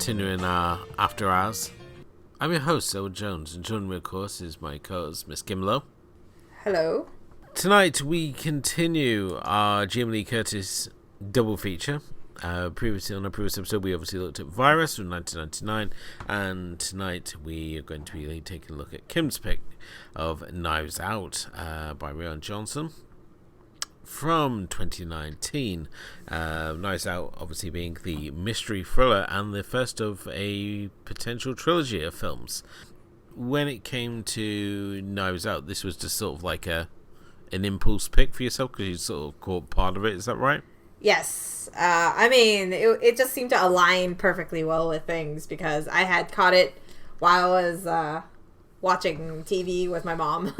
continuing our After Hours. I'm your host, Elwood Jones, and joining me, of course, is my co-host, Miss Kimlo. Hello. Tonight, we continue our Jamie Lee Curtis double feature. Previously, on a previous episode, we obviously looked at Virus from 1999, and tonight we are going to be taking a look at Kim's pick of Knives Out by Rian Johnson from 2019. Knives Out obviously being the mystery thriller and the first of a potential trilogy of films. When it came to Knives Out, this was just sort of like an impulse pick for yourself because you sort of caught part of it, is that right? Yes. It just seemed to align perfectly well with things because I had caught it while I was watching TV with my mom.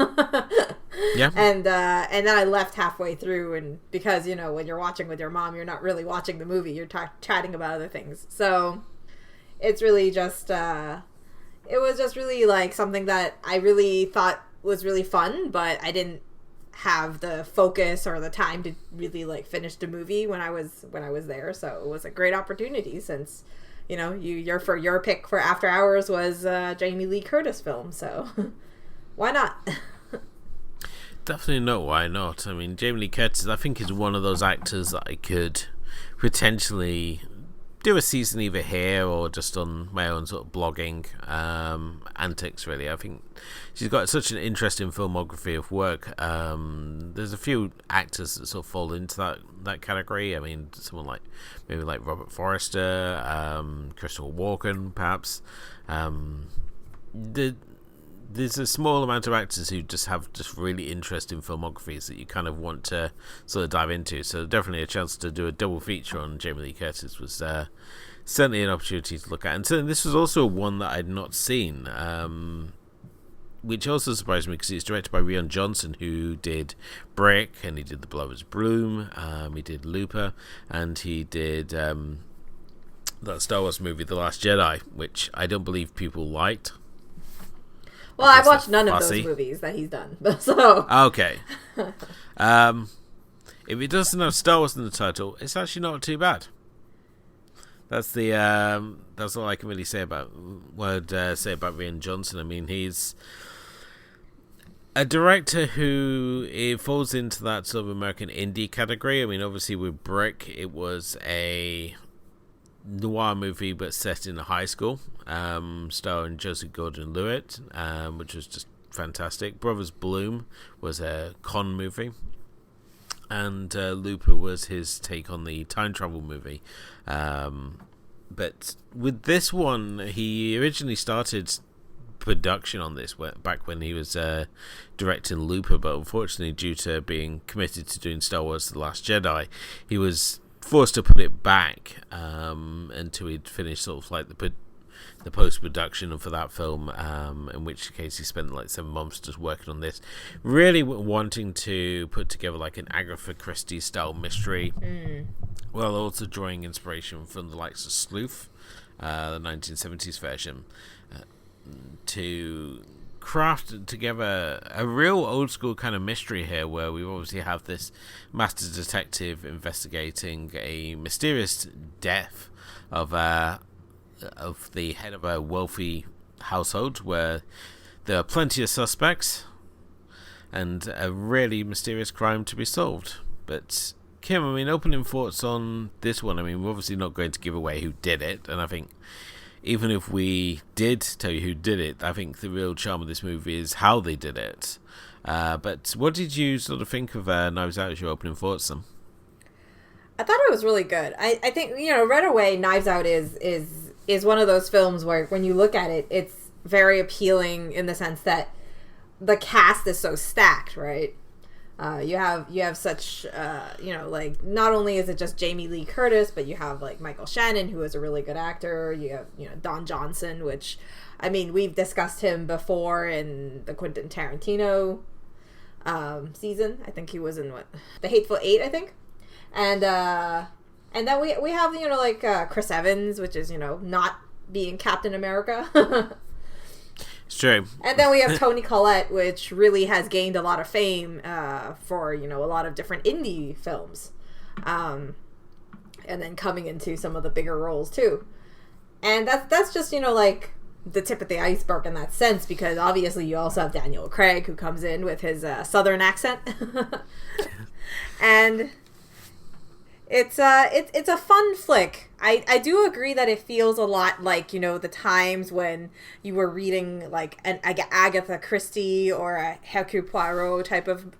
Yeah. And then I left halfway through, and because, you know, when you're watching with your mom, you're not really watching the movie, you're chatting about other things. So it's really just, it was just really like something that I really thought was really fun, but I didn't have the focus or the time to really like finish the movie when I was there. So it was a great opportunity since, you know, your pick for After Hours was Jamie Lee Curtis film, so why not? Definitely not. Why not? I mean, Jamie Lee Curtis, I think, is one of those actors that I could potentially do a season either here or just on my own sort of blogging antics, really. I think she's got such an interesting filmography of work. There's a few actors that sort of fall into that category. I mean, someone like maybe like Robert Forster, Christopher Walken, perhaps. There's a small amount of actors who just have just really interesting filmographies that you kind of want to sort of dive into. So definitely a chance to do a double feature on Jamie Lee Curtis was certainly an opportunity to look at. And certainly this was also one that I'd not seen, which also surprised me because it's directed by Rian Johnson, who did Brick, and he did The Lovers Bloom, he did Looper, and he did that Star Wars movie, The Last Jedi, which I don't believe people liked. Well, I've watched none of those movies that he's done, so... Okay. If it doesn't have Star Wars in the title, it's actually not too bad. That's all I can really say about Rian Johnson. I mean, he's a director who falls into that sort of American indie category. I mean, obviously with Brick, it was a noir movie but set in a high school, starring Joseph Gordon-Levitt, which was just fantastic. Brothers Bloom was a con movie, and Looper was his take on the time travel movie. But with this one, he originally started production on this back when he was directing Looper, but unfortunately due to being committed to doing Star Wars The Last Jedi, he was forced to put it back until he'd finished sort of like the post-production for that film, in which case he spent like 7 months just working on this, really wanting to put together like an Agatha Christie style mystery, while also drawing inspiration from the likes of Sleuth, the 1970s version, to craft together a real old school kind of mystery here, where we obviously have this master detective investigating a mysterious death of the head of a wealthy household, where there are plenty of suspects and a really mysterious crime to be solved. But Kim, I mean, opening thoughts on this one. I mean, we're obviously not going to give away who did it, and I think even if we did tell you who did it, I think the real charm of this movie is how they did it. But what did you sort of think of Knives Out as your opening thoughts then? I thought it was really good. I think, you know, right away, Knives Out is one of those films where when you look at it, it's very appealing in the sense that the cast is so stacked, right? You have such, you know, like, not only is it just Jamie Lee Curtis, but you have, like, Michael Shannon, who is a really good actor. You have, you know, Don Johnson, which, I mean, we've discussed him before in the Quentin Tarantino season. I think he was in, The Hateful Eight, I think. And then we have, you know, like, Chris Evans, which is, you know, not being Captain America. It's true. And then we have Toni Collette, which really has gained a lot of fame for, you know, a lot of different indie films. And then coming into some of the bigger roles, too. And that's just, like the tip of the iceberg in that sense, because obviously you also have Daniel Craig, who comes in with his southern accent. And it's a fun flick. I do agree that it feels a lot like, the times when you were reading like an Agatha Christie or a Hercule Poirot type of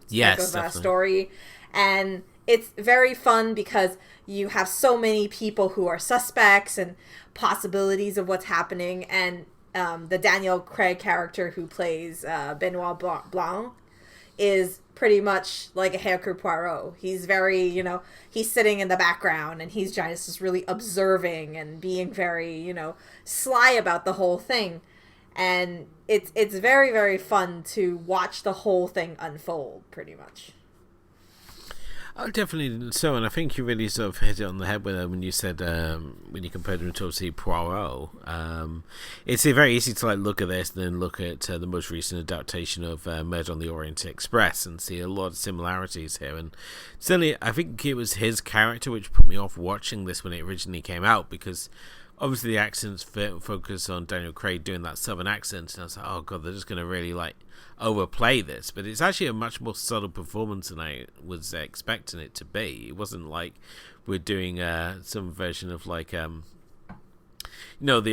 story. And it's very fun because you have so many people who are suspects and possibilities of what's happening. And the Daniel Craig character who plays Benoit Blanc is pretty much like a Hercule Poirot. He's very, he's sitting in the background and he's just really observing and being very, sly about the whole thing. And it's very, very fun to watch the whole thing unfold, pretty much. Oh, definitely so, and I think you really sort of hit it on the head with it when you said when you compared him to obviously Poirot. It's very easy to look at this and then look at the most recent adaptation of Murder on the Orient Express and see a lot of similarities here. And certainly, I think it was his character which put me off watching this when it originally came out, because obviously the accents focus on Daniel Craig doing that southern accent, and I was like, oh god, they're just going to really overplay this. But it's actually a much more subtle performance than I was expecting it to be. It wasn't like we're doing some version of the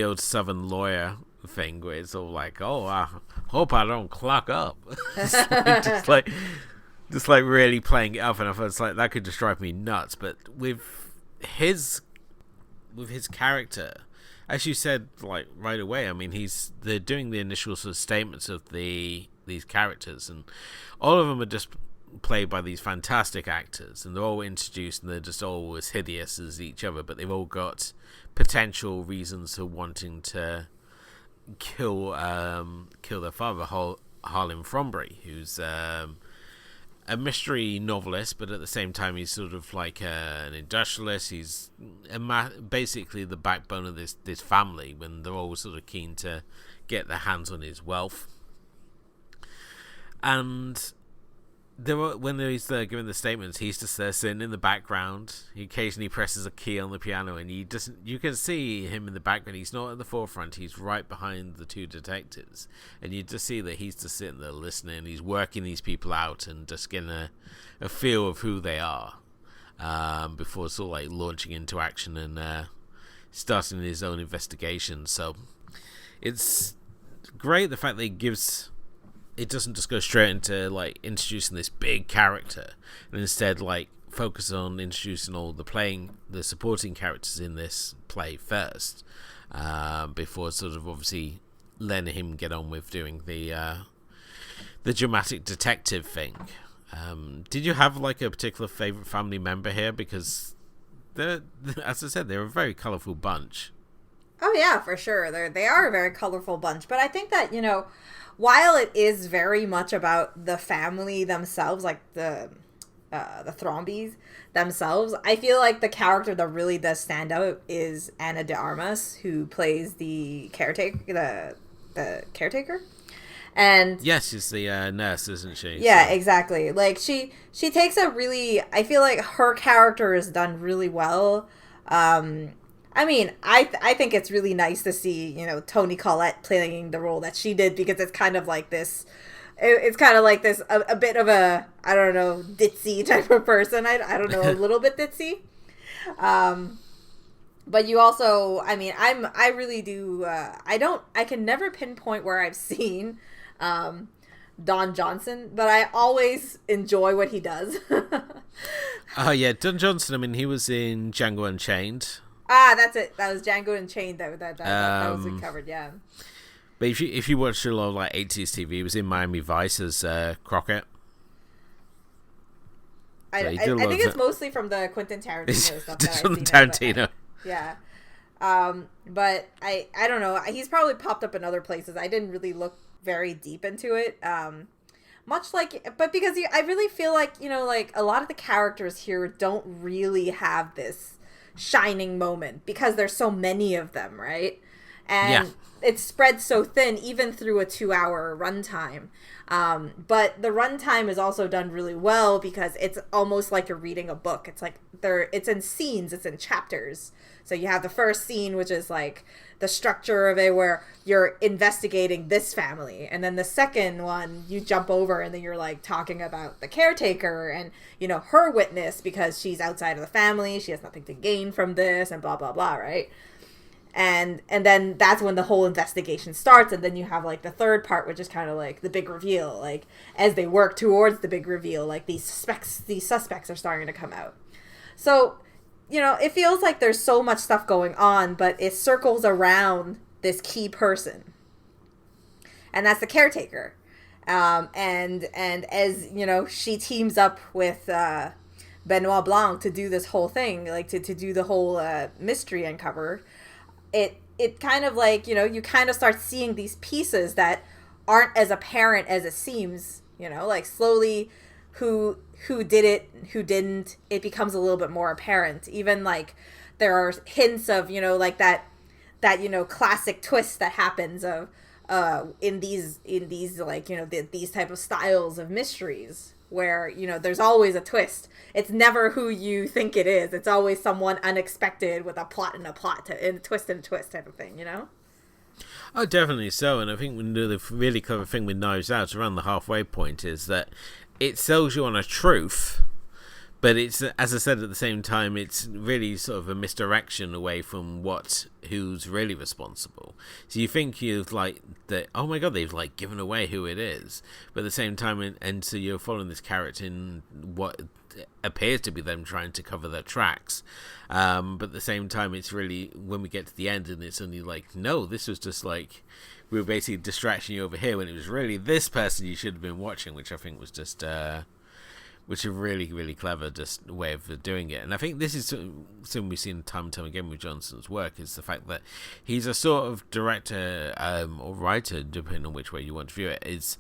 old southern lawyer thing where it's all like, oh, I hope I don't clock up. just really playing it up, and I thought it's like that could just drive me nuts. But with his character, as you said, right away, I mean, they're doing the initial sort of statements of these characters, and all of them are just played by these fantastic actors, and they're all introduced, and they're just all as hideous as each other, but they've all got potential reasons for wanting to kill their father, Harlan Frombury, who's a mystery novelist, but at the same time he's sort of like an industrialist. He's basically the backbone of this family, when they're all sort of keen to get their hands on his wealth. And when he's giving the statements, he's just there sitting in the background. He occasionally presses a key on the piano, and you can see him in the background. He's not at the forefront. He's right behind the two detectives, and you just see that he's just sitting there listening. He's working these people out and just getting a feel of who they are before sort of launching into action and starting his own investigation. So it's great the fact that it doesn't just go straight into introducing this big character, and instead focus on introducing all the supporting characters in this play first, before sort of obviously letting him get on with doing the dramatic detective thing. Did you have a particular favorite family member here? Because as I said, they're a very colorful bunch. Oh yeah, for sure. They are a very colorful bunch, but I think that while it is very much about the family themselves, the Thrombys themselves, I feel like the character that really does stand out is Ana de Armas, who plays the caretaker. The caretaker, and yes, she's the nurse, isn't she? Yeah, so. Exactly. She takes I feel like her character is done really well. I mean, I think it's really nice to see, Toni Collette playing the role that she did, because it's kind of like this, a bit of a, I don't know, ditzy type of person. I don't know, a little bit ditzy. But you also, I mean, I really do, I can never pinpoint where I've seen, Don Johnson, but I always enjoy what he does. Oh yeah, Don Johnson, I mean, he was in Django Unchained. Ah, that's it. That was Django Unchained. That was covered. Yeah. But if you watch a lot of 80s TV, he was in Miami Vice as Crockett. I think it's mostly from the Quentin Tarantino stuff. Just from the Tarantino. Yeah. But I don't know. He's probably popped up in other places. I didn't really look very deep into it. But because I really feel like a lot of the characters here don't really have this shining moment because there's so many of them, right? Yeah. and it's spread so thin even through a 2-hour runtime. But the runtime is also done really well because it's almost like you're reading a book. It's like it's in scenes, it's in chapters. So you have the first scene, which is like the structure of it where you're investigating this family. And then the second one, you jump over and then you're like talking about the caretaker and, you know, her witness because she's outside of the family. She has nothing to gain from this and blah, blah, blah, right? And then that's when the whole investigation starts. And then you have like the third part, which is kind of like the big reveal. Like as they work towards the big reveal, like these suspects are starting to come out. So, you know, it feels like there's so much stuff going on, but it circles around this key person. And that's the caretaker. And as, you know, she teams up with Benoit Blanc to do this whole thing, like to do the whole mystery uncover, it kind of like, you know, you kind of start seeing these pieces that aren't as apparent as it seems, you know, like slowly who did it, who didn't, it becomes a little bit more apparent. Even like there are hints of, you know, like that you know, classic twist that happens of in these like, you know, these type of styles of mysteries where, you know, there's always a twist. It's never who you think it is. It's always someone unexpected with a plot and a twist type of thing, you know? Oh, definitely so. And I think the really clever thing with Knives Out around the halfway point is that it sells you on a truth, but it's, as I said at the same time, it's really sort of a misdirection away from who's really responsible. So you think you've like that, oh my god, they've like given away who it is, but at the same time, and so you're following this character in what appears to be them trying to cover their tracks, but at the same time, it's really when we get to the end, and it's only like, no, this was just like we were basically distracting you over here when it was really this person you should have been watching, which I think was just which is a really, really clever just way of doing it. And I think this is something we've seen time and time again with Johnson's work, is the fact that he's a sort of director or writer, depending on which way you want to view it, is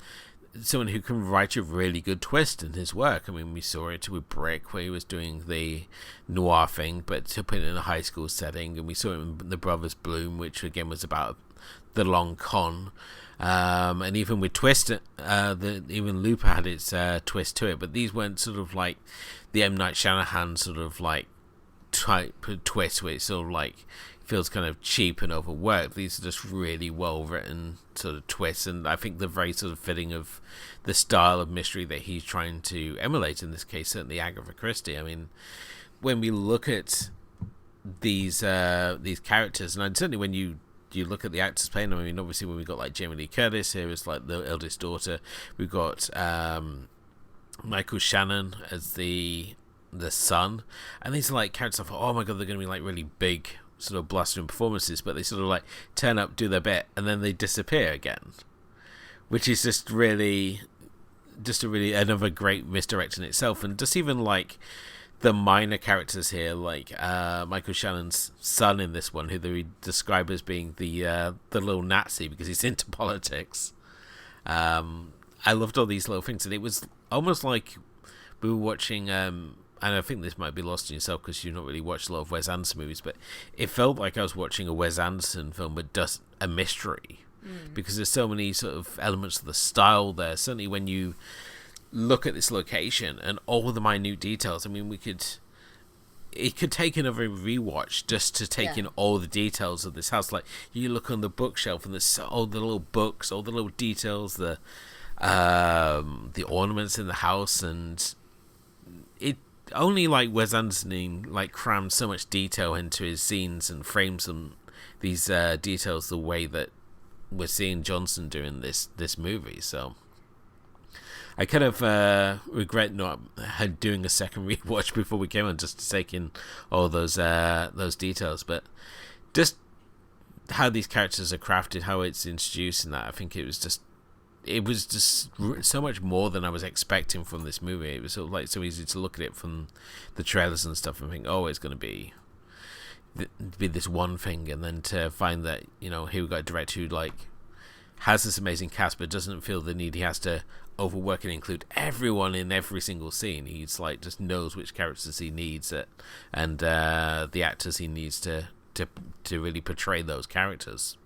someone who can write a really good twist in his work. I mean, we saw it with Brick, where he was doing the noir thing, but to put it in a high school setting, and we saw it in The Brothers Bloom, which again was about the long con. And even with Twist, even Looper had its twist to it, but these weren't sort of like the M. Night Shyamalan sort of like type of twist where it sort of like feels kind of cheap and overworked. These are just really well written sort of twists, and I think they're very sort of fitting of the style of mystery that he's trying to emulate, in this case certainly Agatha Christie. I mean, when we look at these characters, and certainly when you look at the actors playing them, I mean, obviously when we got like Jamie Lee Curtis here as like the eldest daughter, we've got Michael Shannon as the son, and these are like characters I thought, oh my god, they're going to be like really big sort of blustering performances, but they sort of like turn up, do their bit, and then they disappear again, which is just a really another great misdirect in itself. And just even like the minor characters here, like Michael Shannon's son in this one, who they describe as being the little Nazi because he's into politics. I loved all these little things, and it was almost like we were watching, and I think this might be lost in yourself because you've not really watched a lot of Wes Anderson movies, but it felt like I was watching a Wes Anderson film with just a mystery, because there's so many sort of elements of the style there. Certainly when you look at this location and all the minute details, I mean, it could take another rewatch just to take in all the details of this house. Like, you look on the bookshelf and there's all the little books, all the little details, the ornaments in the house, and it only like Wes Anderson like crams so much detail into his scenes and frames them, these details, the way that we're seeing Johnson doing this movie. So I kind of regret not doing a second rewatch before we came on, just to take in all those details. But just how these characters are crafted, how it's introduced, and that, I think it was just so much more than I was expecting from this movie. It was sort of like so easy to look at it from the trailers and stuff and think, oh, it's going to be this one thing, and then to find that, you know, here we got a director who like has this amazing cast but doesn't feel the need he has to overwork and include everyone in every single scene. He's like just knows which characters he needs and the actors he needs to really portray those characters.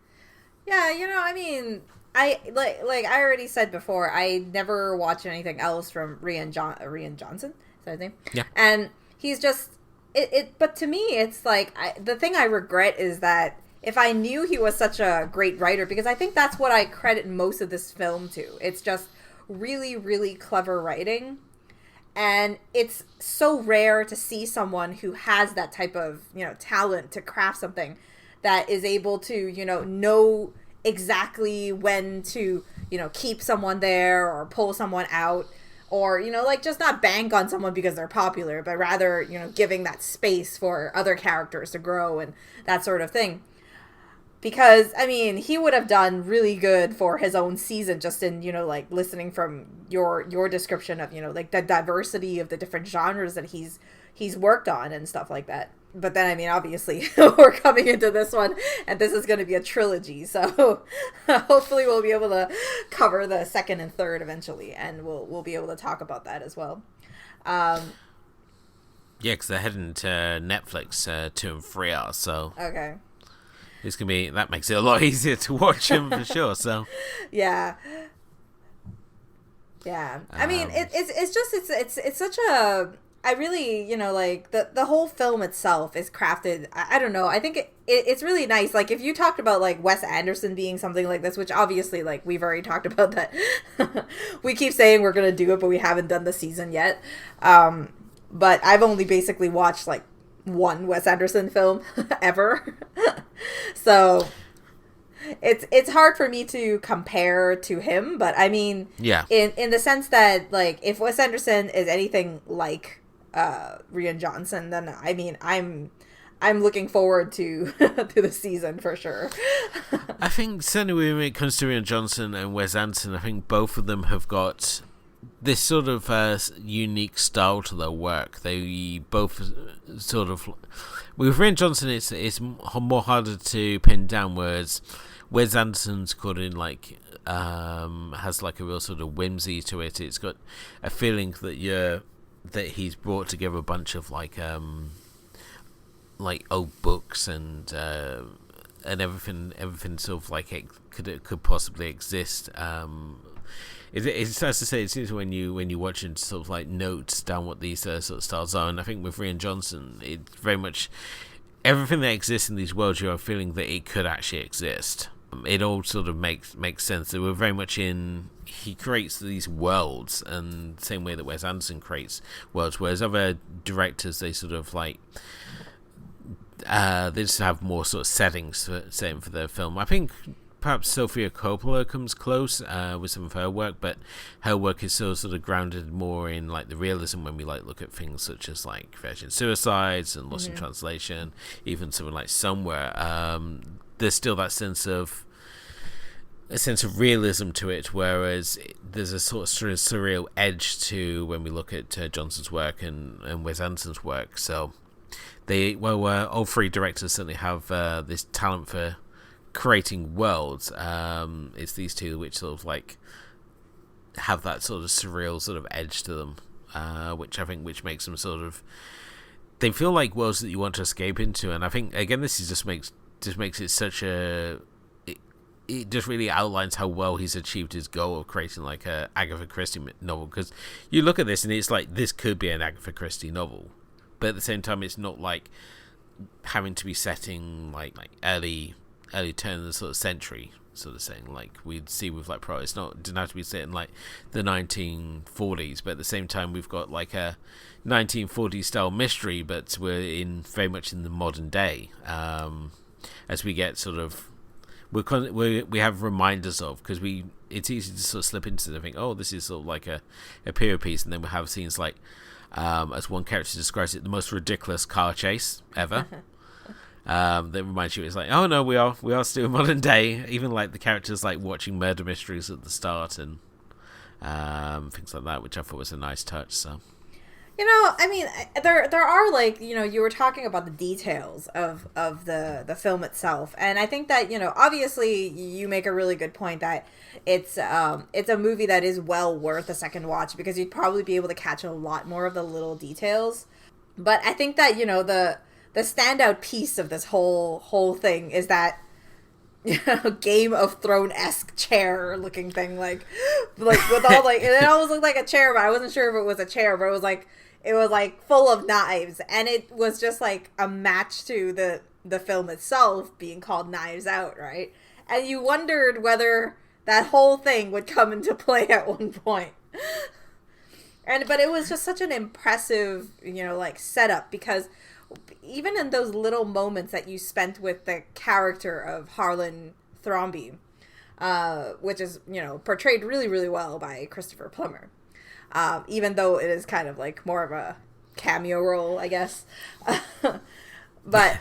Yeah, I mean, I like I already said before, I never watched anything else from Rian Johnson. Is that his name? Yeah. And he's just it. But to me, it's like the thing I regret is that if I knew he was such a great writer, because I think that's what I credit most of this film to. It's just really, really clever writing. And it's so rare to see someone who has that type of, talent to craft something that is able to, know exactly when to, keep someone there or pull someone out, or, like just not bank on someone because they're popular, but rather, giving that space for other characters to grow and that sort of thing. Because, I mean, he would have done really good for his own season just in, like, listening from your description of, like, the diversity of the different genres that he's worked on and stuff like that. But then, I mean, obviously, we're coming into this one, and this is going to be a trilogy, so hopefully we'll be able to cover the second and third eventually, and we'll be able to talk about that as well. Yeah, because they're heading to Netflix 2 and 3 hours, so... Okay. It's gonna be, that makes it a lot easier to watch him for sure. So yeah. I mean, it's such a. I really, like the whole film itself is crafted. I don't know. I think it's really nice. Like if you talked about like Wes Anderson being something like this, which obviously like we've already talked about that. We keep saying we're gonna do it, but we haven't done the season yet. But I've only basically watched like one Wes Anderson film ever. So it's hard for me to compare to him, but I mean, yeah, in the sense that like if Wes Anderson is anything like Rian Johnson, then I mean I'm looking forward to to the season for sure. I think certainly when it comes to Rian Johnson and Wes Anderson, I think both of them have got this sort of unique style to their work. They both sort of... With Rian Johnson, it's more harder to pin down, whereas Wes Anderson's got in like has like a real sort of whimsy to it. It's got a feeling that he's brought together a bunch of like old books and everything sort of like it could possibly exist. It's nice to say. It seems when you watch it, sort of like notes down what these sort of styles are, and I think with Rian Johnson, it's very much everything that exists in these worlds. You have a feeling that it could actually exist. It all sort of makes sense. That we're very much in. He creates these worlds, and the same way that Wes Anderson creates worlds. Whereas other directors, they sort of like. They just have more sort of settings for their film. I think. Perhaps Sofia Coppola comes close with some of her work, but her work is still sort of grounded more in like the realism when we like look at things such as like Virgin Suicides and Lost in Translation, even something like Somewhere. There's still that sense of realism to it, whereas there's a sort of surreal edge to when we look at Johnson's work and Wes Anderson's work. So all three directors certainly have this talent for creating worlds. It's these two which sort of like have that sort of surreal sort of edge to them, which makes them sort of, they feel like worlds that you want to escape into. And I think again this is just makes it such a, it just really outlines how well he's achieved his goal of creating like a Agatha Christie novel, because you look at this and it's like this could be an Agatha Christie novel, but at the same time it's not like having to be setting like early turn of the sort of century sort of thing like we'd see with like Pro. It didn't have to be set in like the 1940s, but at the same time we've got like a 1940s style mystery, but we're very much in the modern day, as we get sort of we have reminders of, because it's easy to sort of slip into it and think, oh, this is sort of like a period piece, and then we have scenes like as one character describes it, the most ridiculous car chase ever. That reminds you, it's like, oh no, we are still modern day. Even like the characters like watching murder mysteries at the start and things like that, which I thought was a nice touch. So, I mean, there are like, you were talking about the details of the film itself, and I think that obviously you make a really good point that it's a movie that is well worth a second watch, because you'd probably be able to catch a lot more of the little details. But I think that the standout piece of this whole thing is that Game of Thrones-esque chair looking thing, like with all like, it almost looked like a chair, but I wasn't sure if it was a chair, but it was like full of knives, and it was just like a match to the film itself being called Knives Out, right? And you wondered whether that whole thing would come into play at one point. But it was just such an impressive, like setup, because even in those little moments that you spent with the character of Harlan Thrombey, which is, portrayed really, really well by Christopher Plummer, even though it is kind of like more of a cameo role, I guess. But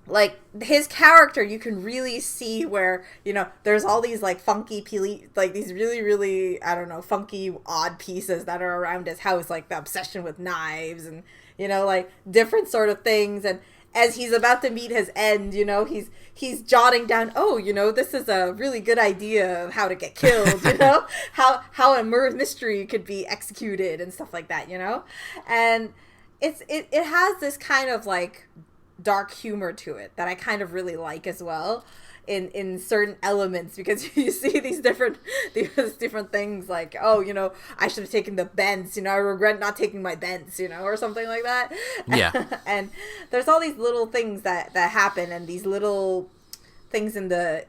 like his character, you can really see where, there's all these like funky, like these really, really, I don't know, funky, odd pieces that are around his house, like the obsession with knives and, like different sort of things. And as he's about to meet his end, he's jotting down, this is a really good idea of how to get killed, how a murder mystery could be executed and stuff like that, and it has this kind of like dark humor to it that I kind of really like as well in certain elements, because you see these different things like, I should have taken the bends, I regret not taking my bends, or something like that. Yeah. And there's all these little things that happen, and these little things in the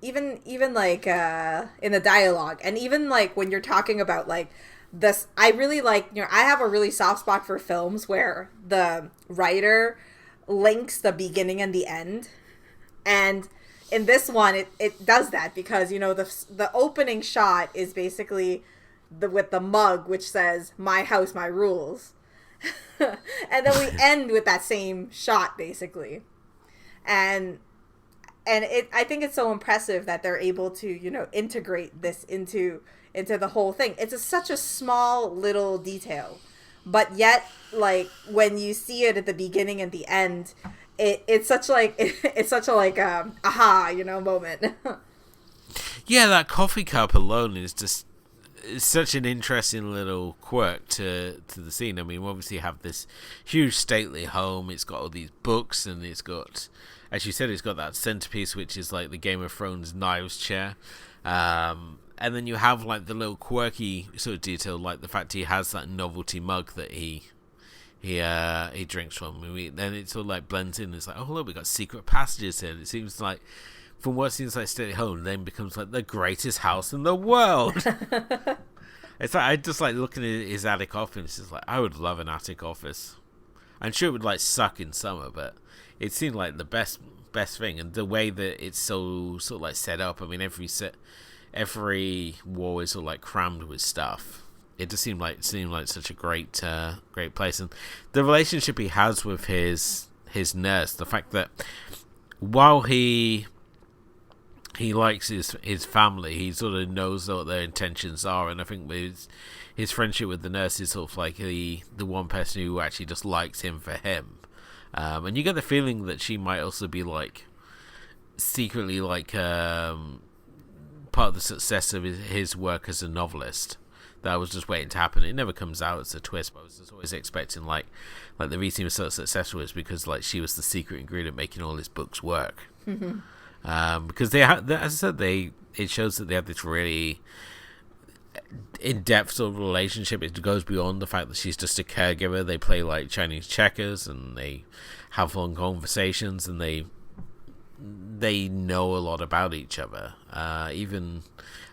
even like in the dialogue, and even like when you're talking about like this, I really like, I have a really soft spot for films where the writer links the beginning and the end, and in this one it does that, because the opening shot is basically with the mug which says "My house, my rules," and then we end with that same shot basically, and I think it's so impressive that they're able to integrate this into the whole thing. It's such a small little detail, but yet, like, when you see it at the beginning and the end, it's such a aha, moment. Yeah, that coffee cup alone is just such an interesting little quirk to the scene. I mean, we obviously have this huge stately home. It's got all these books, and it's got, as you said, it's got that centerpiece, which is like the Game of Thrones knives chair. And then you have like the little quirky sort of detail, like the fact he has that novelty mug that he drinks from. Then it sort of like blends in. It's like, oh look, we got secret passages here. It seems like, from what seems like stay at home, then becomes like the greatest house in the world. It's like, I just like looking at his attic office. It's like, I would love an attic office. I'm sure it would like suck in summer, but it seemed like the best thing. And the way that it's so sort of like set up. I mean, every wall is sort of like crammed with stuff. It just seemed like such a great place, and the relationship he has with his nurse, the fact that while he likes his family, he sort of knows what their intentions are, and I think his friendship with the nurse is sort of like the one person who actually just likes him for him, and you get the feeling that she might also be like secretly like part of the success of his work as a novelist. That I was just waiting to happen. It never comes out as a twist, but I was just always expecting like the reason he was so successful is because like she was the secret ingredient making all his books work. Mm-hmm. Because they as I said, it shows that they have this really in-depth sort of relationship. It goes beyond the fact that she's just a caregiver. They play like Chinese checkers, and they have long conversations, and they know a lot about each other, even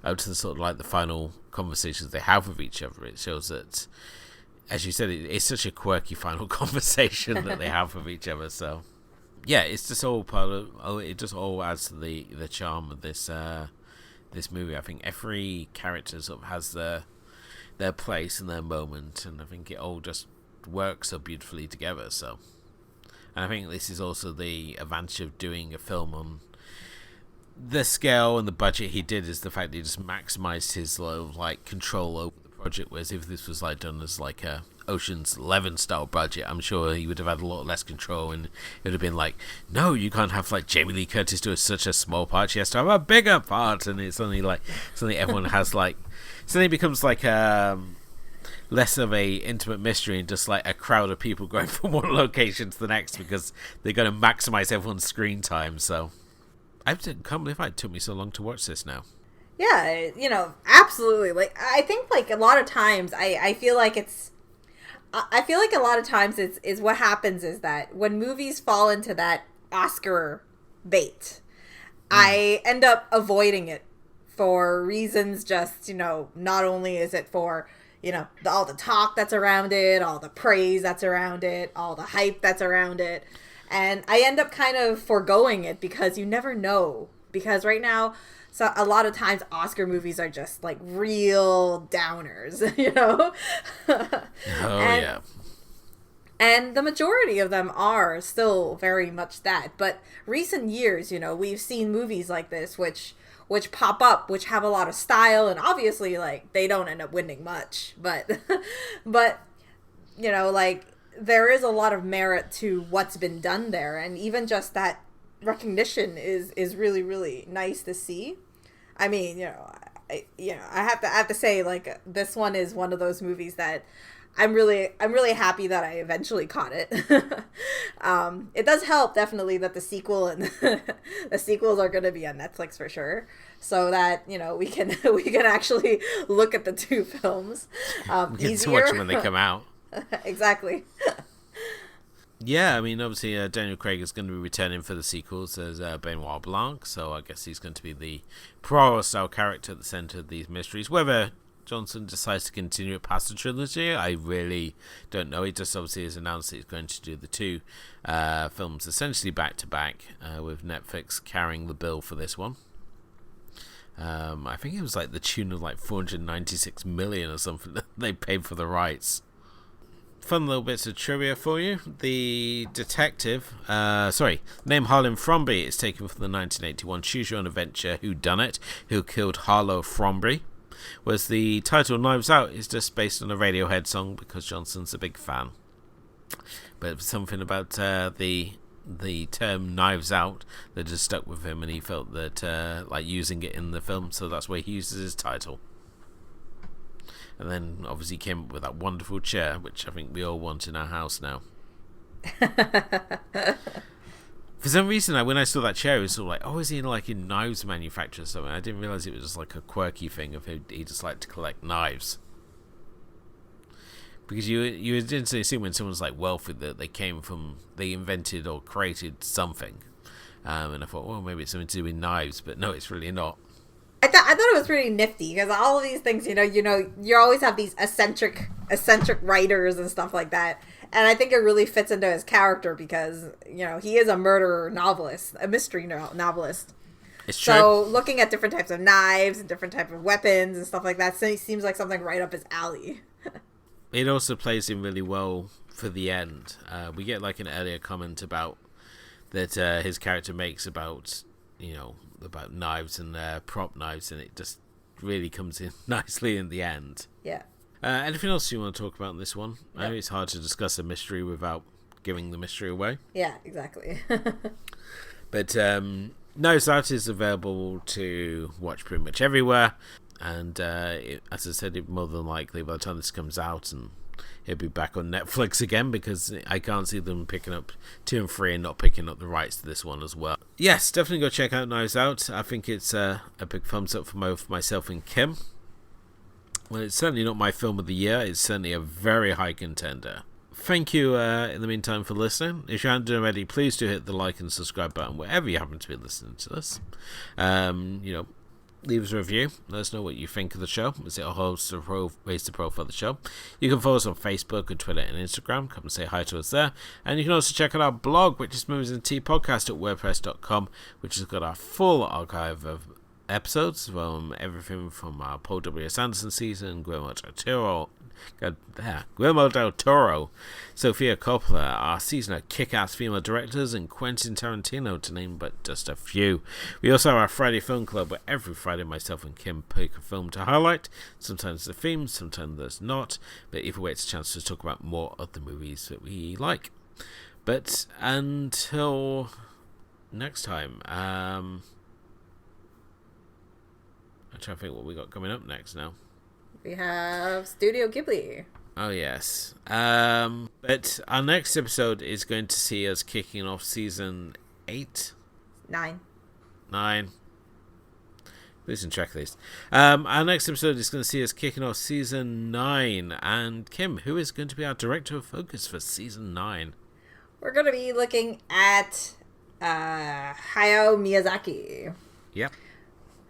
up to the sort of like the final conversations they have with each other. It shows that, as you said, it's such a quirky final conversation that they have with each other. So yeah, it's just all part of, it just all adds to the charm of this movie. I think every character sort of has their place and their moment, and I think it all just works so beautifully together. So, and I think this is also the advantage of doing a film on the scale and the budget he did, is the fact that he just maximized his like control over the project. Whereas if this was like done as like a Ocean's 11 style budget, I'm sure he would have had a lot less control, and it would have been like, no, you can't have like Jamie Lee Curtis do such a small part. She has to have a bigger part, and it's suddenly everyone has like, suddenly it becomes like less of a intimate mystery and just like a crowd of people going from one location to the next because they're going to maximize everyone's screen time. So can't believe it took me so long to watch this now. Yeah, absolutely. Like, I think, like, a lot of times, I feel like I feel like a lot of times is what happens is that when movies fall into that Oscar bait, I end up avoiding it for reasons just, not only is it for, all the talk that's around it, all the praise that's around it, all the hype that's around it. And I end up kind of foregoing it because you never know. Because right now, so a lot of times Oscar movies are just like real downers, Oh, and, yeah. And the majority of them are still very much that. But recent years, we've seen movies like this, which pop up, which have a lot of style, and obviously, like, they don't end up winning much. But, like, there is a lot of merit to what's been done there. And even just that recognition is really, really nice to see. I mean, I have to say, like, this one is one of those movies that I'm really happy that I eventually caught it. It does help definitely that the sequel and the sequels are going to be on Netflix for sure, so that we can actually look at the two films We can easier. watch them when they come out. Exactly. Yeah, I mean, obviously Daniel Craig is going to be returning for the sequels as Benoit Blanc, so I guess he's going to be the Poirot-style character at the centre of these mysteries. Whether Johnson decides to continue it past the trilogy, I really don't know. He just obviously has announced that he's going to do the two films essentially back to back, with Netflix carrying the bill for this one. I think it was like the tune of like 496 million or something that they paid for the rights. Fun little bits of trivia for you. The detective, named Harlan Fromby, is taken from the 1981 Choose Your Own Adventure Whodunit, Who Killed Harlow Fromby. Whereas the title Knives Out is just based on a Radiohead song because Johnson's a big fan. But something about the term Knives Out that just stuck with him, and he felt that like using it in the film, so that's where he uses his title. And then obviously came up with that wonderful chair, which I think we all want in our house now. For some reason, when I saw that chair, it was sort of like, oh, is he in knives manufacture or something? I didn't realise it was just like a quirky thing of he just liked to collect knives. Because you instantly assume when someone's like wealthy that they invented or created something. And I thought, well, maybe it's something to do with knives, but no, it's really not. I thought it was pretty nifty because all of these things, you always have these eccentric writers and stuff like that. And I think it really fits into his character because, he is a murderer novelist, a mystery novelist. It's true. So looking at different types of knives and different types of weapons and stuff like that seems like something right up his alley. It also plays in really well for the end. We get like an earlier comment about that his character makes about knives and prop knives, and it just really comes in nicely in the end. Yeah. Anything else you want to talk about in this one? I know it's hard to discuss a mystery without giving the mystery away. Yeah, exactly. But Knives Out is available to watch pretty much everywhere, and as I said, more than likely by the time this comes out, and it'll be back on Netflix again, because I can't see them picking up 2 and 3 and not picking up the rights to this one as well. Yes, definitely go check out Knives Out. I think it's a big thumbs up for both myself and Kim. Well, it's certainly not my film of the year. It's certainly a very high contender. Thank you in the meantime for listening. If you haven't done already, please do hit the like and subscribe button wherever you happen to be listening to this. Leave us a review. Let us know what you think of the show. Is it a host or ways to profile the show? You can follow us on Facebook and Twitter and Instagram. Come and say hi to us there. And you can also check out our blog, which is Movies and Tea Podcast at WordPress.com, which has got our full archive of episodes from everything from our Paul W. S. Anderson season, Guillermo del Toro, Sofia Coppola, our season of kick-ass female directors, and Quentin Tarantino, to name but just a few. We also have our Friday Film Club, where every Friday myself and Kim pick a film to highlight. Sometimes the theme, sometimes there's not, but either way it's a chance to talk about more of the movies that we like. But until next time, I'm trying to think what we got coming up next now. We have Studio Ghibli. Oh, yes. But our next episode is going to see us kicking off season 8. 9. 9. Losing track of these. Our next episode is going to see us kicking off season 9. And Kim, who is going to be our director of focus for season 9? We're going to be looking at Hayao Miyazaki. Yep.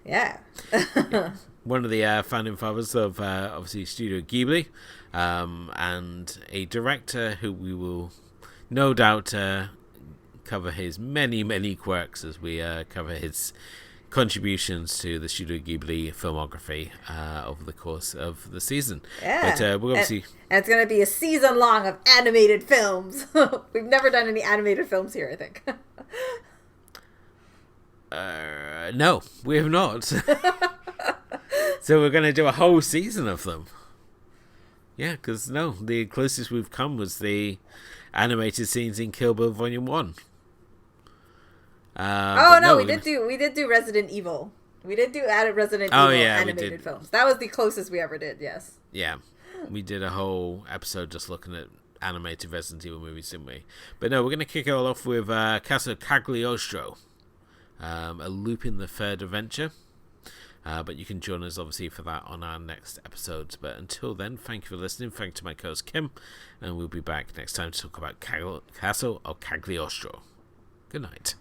Yeah. One of the founding fathers of obviously Studio Ghibli, and a director who we will no doubt cover his many quirks as we cover his contributions to the Studio Ghibli filmography over the course of the season. Yeah. But we'll obviously... and it's going to be a season long of animated films. We've never done any animated films here, I think. No, we have not. So we're going to do a whole season of them. Yeah, because the closest we've come was the animated scenes in Kill Bill Volume 1. We did do Resident Evil. We did do Resident Evil animated films. That was the closest we ever did, yes. Yeah, we did a whole episode just looking at animated Resident Evil movies, didn't we? But no, we're going to kick it all off with Casa Cagliostro, a Lupin the Third adventure. But you can join us obviously for that on our next episodes. But until then, thank you for listening. Thank you to my co-host Kim, and we'll be back next time to talk about Castle of Cagliostro. Good night.